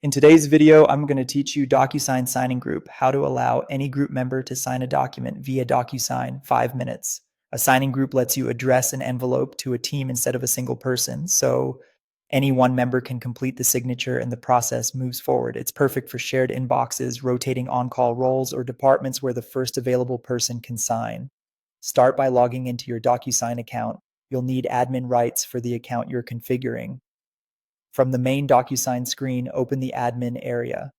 In today's video, I'm going to teach you Docusign signing group, how to allow any group member to sign a document via Docusign, 5 minutes. A signing group lets you address an envelope to a team instead of a single person, so any one member can complete the signature and the process moves forward. It's perfect for shared inboxes, rotating on-call roles, or departments where the first available person can sign. Start by logging into your Docusign account. You'll need admin rights for the account you're configuring. From the main Docusign screen, open the admin area.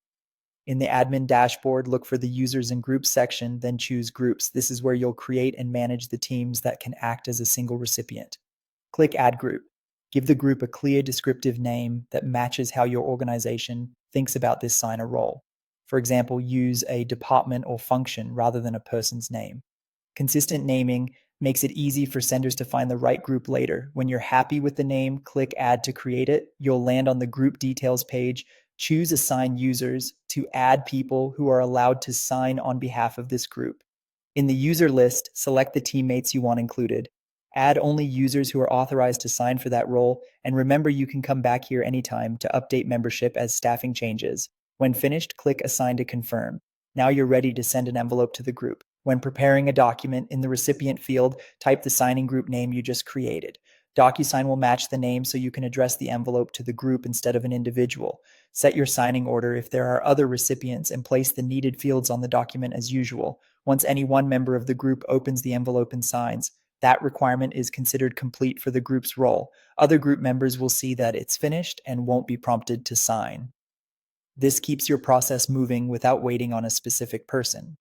In the admin dashboard, look for the users and groups section, then choose groups. This is where you'll create and manage the teams that can act as a single recipient. Click Add Group. Give the group a clear descriptive name that matches how your organization thinks about this signer role. For example, use a department or function rather than a person's name. Consistent naming makes it easy for senders to find the right group later. When you're happy with the name, click Add to create it. You'll land on the group details page. Choose Assign Users to add people who are allowed to sign on behalf of this group. In the user list, select the teammates you want included. Add only users who are authorized to sign for that role, and remember you can come back here anytime to update membership as staffing changes. When finished, click Assign to confirm. Now you're ready to send an envelope to the group. When preparing a document, in the recipient field, type the signing group name you just created. Docusign will match the name so you can address the envelope to the group instead of an individual. Set your signing order if there are other recipients and place the needed fields on the document as usual. Once any one member of the group opens the envelope and signs, that requirement is considered complete for the group's role. Other group members will see that it's finished and won't be prompted to sign. This keeps your process moving without waiting on a specific person.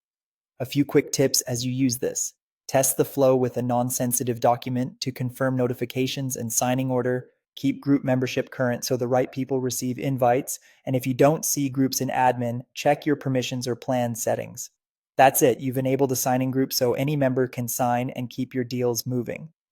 A few quick tips as you use this. Test the flow with a non-sensitive document to confirm notifications and signing order. Keep group membership current so the right people receive invites. And if you don't see groups in admin, check your permissions or plan settings. That's it. You've enabled a signing group so any member can sign and keep your deals moving.